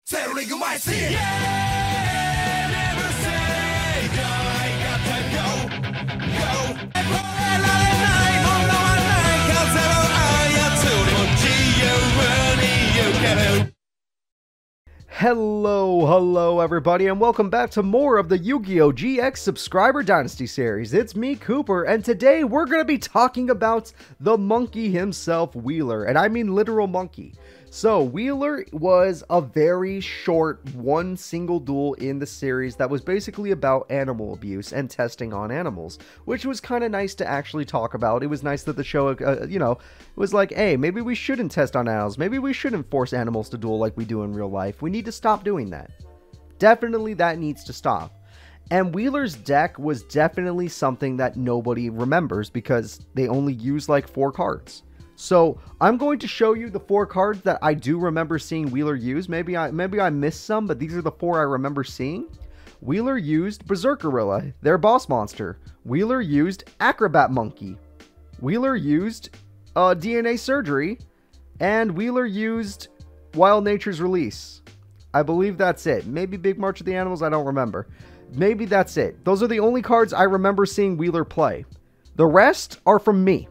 Telling you my sin. Yeah, never say die. Got to go. Hello everybody, and welcome back to more of the Yu-Gi-Oh! GX Subscriber Dynasty series. It's me, Cooper, and today we're going to be talking about the monkey himself, Wheeler, and I mean literal monkey. So, Wheeler was a very short, one single duel in the series that was basically about animal abuse and testing on animals, which was kind of nice to actually talk about. It was nice that the show, was like, hey, maybe we shouldn't test on animals. Maybe we shouldn't force animals to duel like we do in real life. We need to stop doing that. Definitely that needs to stop. And Wheeler's deck was definitely something that nobody remembers because they only use like 4 cards. So I'm going to show you the 4 cards that I do remember seeing Wheeler use. Maybe I missed some, but these are the 4 I remember seeing. Wheeler used Berserkerilla, their boss monster. Wheeler used Acrobat Monkey. Wheeler used DNA Surgery. And Wheeler used Wild Nature's Release. I believe that's it. Maybe Big March of the Animals, I don't remember. Maybe that's it. Those are the only cards I remember seeing Wheeler play. The rest are from me.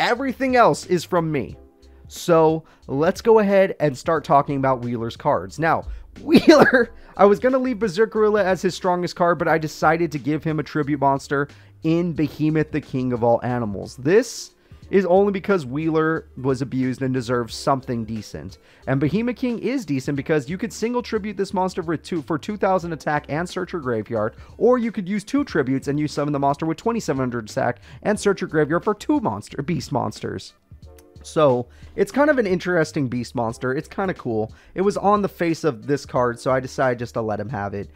Everything else is from me. So let's go ahead and start talking about Wheeler's cards. Now, Wheeler, I was going to leave Berserkerilla as his strongest card, but I decided to give him a tribute monster in Behemoth, the King of All Animals. This is only because Wheeler was abused and deserves something decent. And Behemoth King is decent because you could single tribute this monster for 2,000 attack and search your graveyard, or you could use 2 tributes and you summon the monster with 2,700 attack and search your graveyard for 2 beast monsters. So, it's kind of an interesting beast monster. It's kind of cool. It was on the face of this card, so I decided just to let him have it.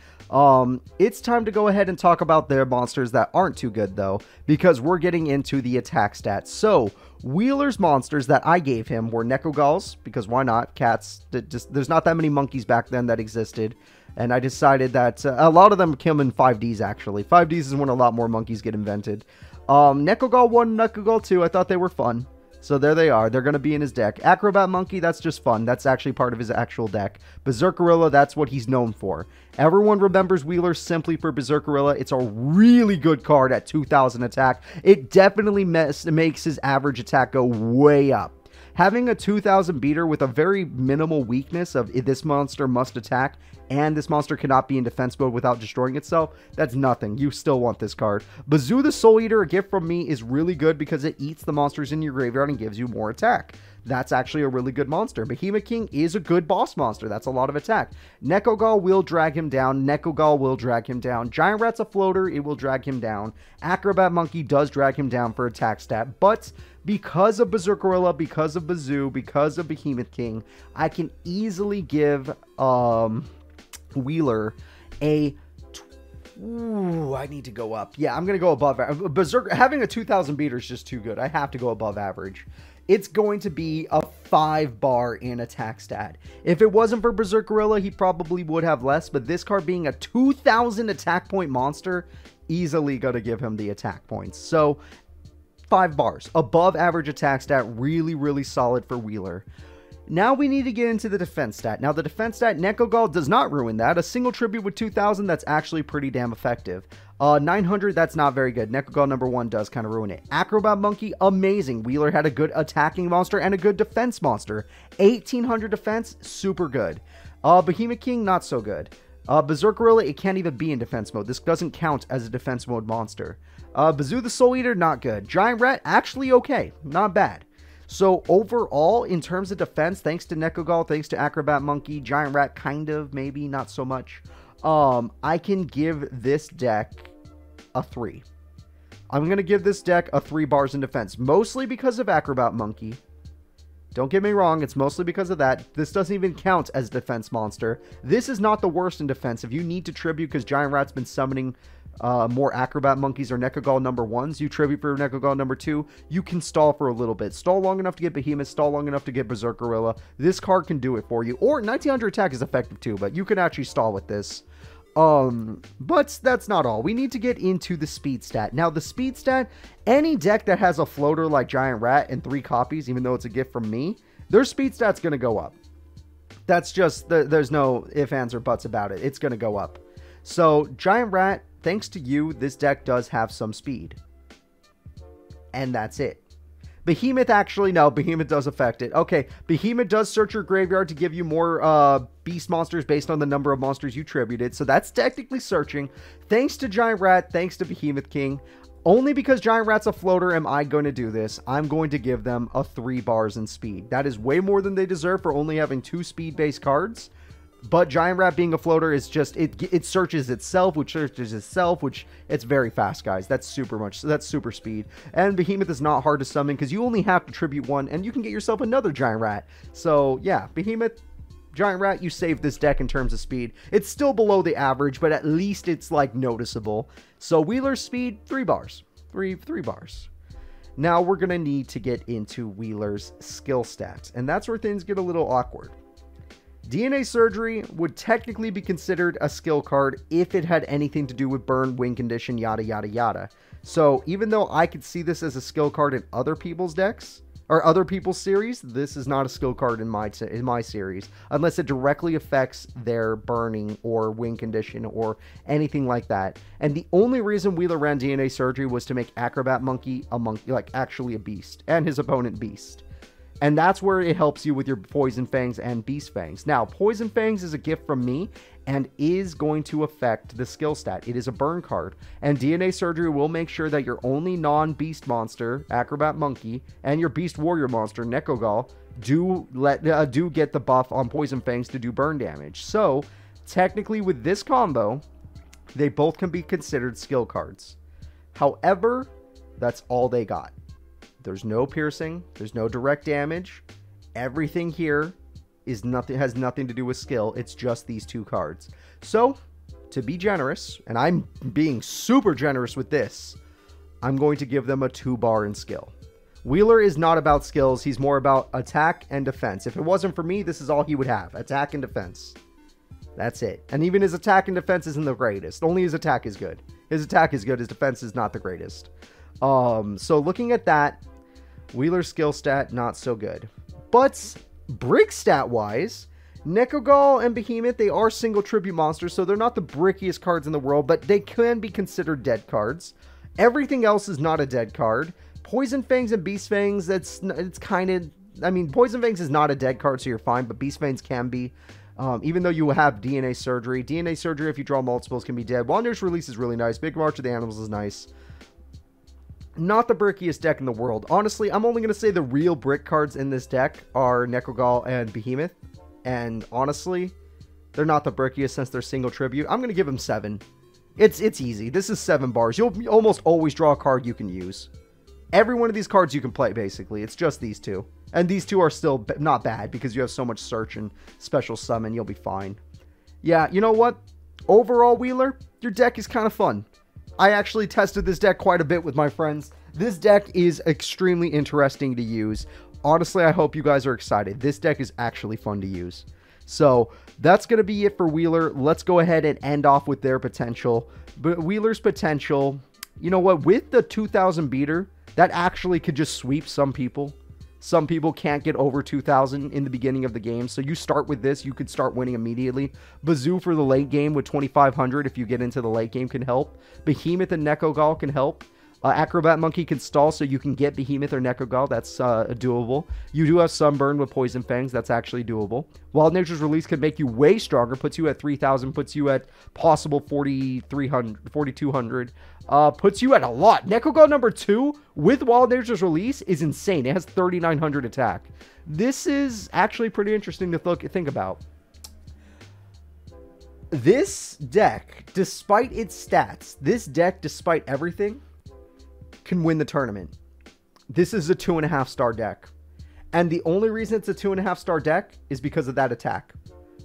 It's time to go ahead and talk about their monsters that aren't too good, though, because we're getting into the attack stats. So, Wheeler's monsters that I gave him were Nekogals, because why not? Cats. There's not that many monkeys back then that existed. And I decided that a lot of them come in 5Ds, actually. 5Ds is when a lot more monkeys get invented. Nekogal 1, Nekogal 2, I thought they were fun. So there they are. They're going to be in his deck. Acrobat Monkey, that's just fun. That's actually part of his actual deck. Berserkerilla, that's what he's known for. Everyone remembers Wheeler simply for Berserkerilla. It's a really good card at 2,000 attack. It definitely makes his average attack go way up. Having a 2,000 beater with a very minimal weakness of this monster must attack and this monster cannot be in defense mode without destroying itself, that's nothing. You still want this card. Bazoo the Soul Eater, a gift from me, is really good because it eats the monsters in your graveyard and gives you more attack. That's actually a really good monster. Behemoth King is a good boss monster. That's a lot of attack. Nekogal will drag him down. Nekogal will drag him down. Giant Rat's a floater. It will drag him down. Acrobat Monkey does drag him down for attack stat. But because of Berserkerilla, because of Bazoo, because of Behemoth King, I can easily give Wheeler a... Ooh, I need to go up. Yeah, I'm going to go above. Having a 2,000 beater is just too good. I have to go above average. It's going to be a 5 bar in attack stat. If it wasn't for Berserkerilla, he probably would have less, but this card being a 2,000 attack point monster, easily going to give him the attack points. So, 5 bars. Above average attack stat, really, really solid for Wheeler. Now we need to get into the defense stat. Now the defense stat, Nekogal does not ruin that. A single tribute with 2,000, that's actually pretty damn effective. 900, that's not very good. Nekogal number 1 does kind of ruin it. Acrobat Monkey, amazing. Wheeler had a good attacking monster and a good defense monster. 1,800 defense, super good. Behemoth King, not so good. Berserkerilla, it can't even be in defense mode. This doesn't count as a defense mode monster. Bazoo the Soul Eater, not good. Giant Rat, actually okay. Not bad. So overall, in terms of defense, thanks to Nekogal, thanks to Acrobat Monkey, Giant Rat kind of, maybe not so much. I can give this deck a 3. I'm going to give this deck a 3 bars in defense, mostly because of Acrobat Monkey. Don't get me wrong, it's mostly because of that. This doesn't even count as a defense monster. This is not the worst in defense. If you need to tribute because Giant Rat's been summoning more Acrobat Monkeys or Nekogal number 1s, you tribute for Nekogal number 2, you can stall for a little bit. Stall long enough to get Behemoth, stall long enough to get Berserkerilla. This card can do it for you. Or 1900 attack is effective too, but you can actually stall with this. But that's not all. We need to get into the speed stat. Now, the speed stat, any deck that has a floater like Giant Rat and 3 copies, even though it's a gift from me, their speed stat's going to go up. That's just, there's no ifs, ands, or buts about it. It's going to go up. So, Giant Rat, thanks to you, this deck does have some speed. And that's it. Behemoth, actually, no, Behemoth does affect it. Okay, Behemoth does search your graveyard to give you more beast monsters based on the number of monsters you tributed. So that's technically searching. Thanks to Giant Rat, thanks to Behemoth King. Only because Giant Rat's a floater am I going to do this. I'm going to give them a 3 bars in speed. That is way more than they deserve for only having 2 speed-based cards. But Giant Rat being a floater is just, it searches itself, which searches itself, which it's very fast, guys. That's super speed. And Behemoth is not hard to summon because you only have to tribute 1 and you can get yourself another Giant Rat. So yeah, Behemoth, Giant Rat, you saved this deck in terms of speed. It's still below the average, but at least it's like noticeable. So Wheeler's speed, 3 bars. 3 bars. Now we're going to need to get into Wheeler's skill stats, and that's where things get a little awkward. DNA Surgery would technically be considered a skill card if it had anything to do with burn, win condition, yada, yada, yada. So even though I could see this as a skill card in other people's decks, or other people's series, this is not a skill card in my series, unless it directly affects their burning or win condition or anything like that. And the only reason Wheeler ran DNA Surgery was to make Acrobat Monkey a monkey, like actually a beast, and his opponent beast. And that's where it helps you with your Poison Fangs and Beast Fangs. Now, Poison Fangs is a gift from me and is going to affect the skill stat. It is a burn card. And DNA Surgery will make sure that your only non-beast monster, Acrobat Monkey, and your Beast Warrior monster, Nekogal, do get the buff on Poison Fangs to do burn damage. So, technically with this combo, they both can be considered skill cards. However, that's all they got. There's no piercing. There's no direct damage. Everything here has nothing to do with skill. It's just these 2 cards. So, to be generous, and I'm being super generous with this, I'm going to give them a 2 bar in skill. Wheeler is not about skills. He's more about attack and defense. If it wasn't for me, this is all he would have. Attack and defense. That's it. And even his attack and defense isn't the greatest. Only his attack is good. His attack is good. His defense is not the greatest. So looking at that, Wheeler's skill stat, not so good. But brick stat wise, Nekogal and Behemoth, they are single tribute monsters, so they're not the brickiest cards in the world, but they can be considered dead cards. Everything else is not a dead card. Poison Fangs and Beast Fangs, it's kind of, I mean, Poison Fangs is not a dead card, so you're fine, but Beast Fangs can be. Even though you have DNA Surgery. DNA Surgery, if you draw multiples, can be dead. Wanderer's Release is really nice. Big March of the Animals is nice. Not the brickiest deck in the world. Honestly, I'm only going to say the real brick cards in this deck are Nekogal and Behemoth. And honestly, they're not the brickiest since they're single tribute. I'm going to give them 7. It's easy. This is 7 bars. You'll almost always draw a card you can use. Every one of these cards you can play, basically. It's just these 2. And these 2 are still not bad because you have so much search and special summon. You'll be fine. Yeah, you know what? Overall, Wheeler, your deck is kind of fun. I actually tested this deck quite a bit with my friends. This deck is extremely interesting to use. Honestly, I hope you guys are excited. This deck is actually fun to use. So that's going to be it for Wheeler. Let's go ahead and end off with their potential. But Wheeler's potential, you know what? With the 2000 beater, that actually could just sweep some people. Some people can't get over 2,000 in the beginning of the game, so you start with this, you could start winning immediately. Bazoo for the late game with 2,500 if you get into the late game can help. Behemoth and Nekogal can help. Acrobat Monkey can stall so you can get Behemoth or Nekogal. That's doable. You do have Sunburn with Poison Fangs. That's actually doable. Wild Nature's Release can make you way stronger. Puts you at 3,000. Puts you at possible 4,300, 4,200. Puts you at a lot. Nekogal number 2 with Wild Nature's Release is insane. It has 3,900 attack. This is actually pretty interesting to think about. This deck, despite its stats, this deck, despite everything, can win the tournament. This is a 2.5 star deck. And the only reason it's a 2.5 star deck is because of that attack.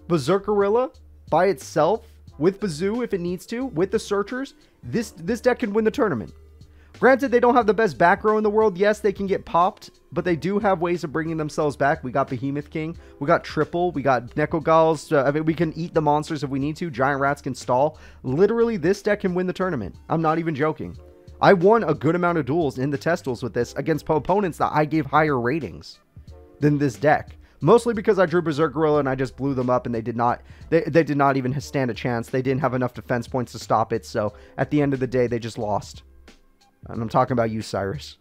Berserkerilla, by itself, with Bazoo if it needs to, with the Searchers, this deck can win the tournament. Granted, they don't have the best back row in the world. Yes, they can get popped, but they do have ways of bringing themselves back. We got Behemoth King. We got Triple. We got Nekogals. I mean, we can eat the monsters if we need to. Giant Rats can stall. Literally, this deck can win the tournament. I'm not even joking. I won a good amount of duels in the test duels with this against opponents that I gave higher ratings than this deck. Mostly because I drew Berserk Gorilla and I just blew them up, and they did not even stand a chance. They didn't have enough defense points to stop it, so at the end of the day, they just lost. And I'm talking about you, Cyrus.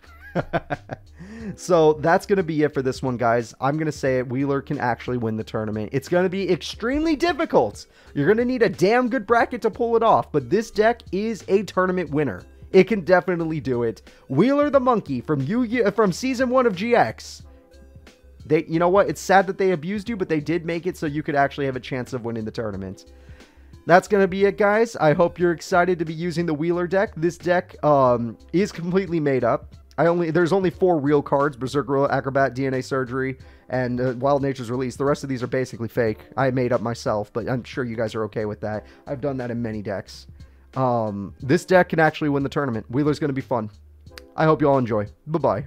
So that's going to be it for this one, guys. I'm going to say it. Wheeler can actually win the tournament. It's going to be extremely difficult. You're going to need a damn good bracket to pull it off, but this deck is a tournament winner. It can definitely do it. Wheeler the Monkey from Season 1 of GX. You know what? It's sad that they abused you, but they did make it so you could actually have a chance of winning the tournament. That's going to be it, guys. I hope you're excited to be using the Wheeler deck. This deck is completely made up. There's only 4 real cards: Berserk Gorilla, Acrobat, DNA Surgery, and Wild Nature's Release. The rest of these are basically fake. I made up myself, but I'm sure you guys are okay with that. I've done that in many decks. This deck can actually win the tournament. Wheeler's going to be fun. I hope you all enjoy. Bye-bye.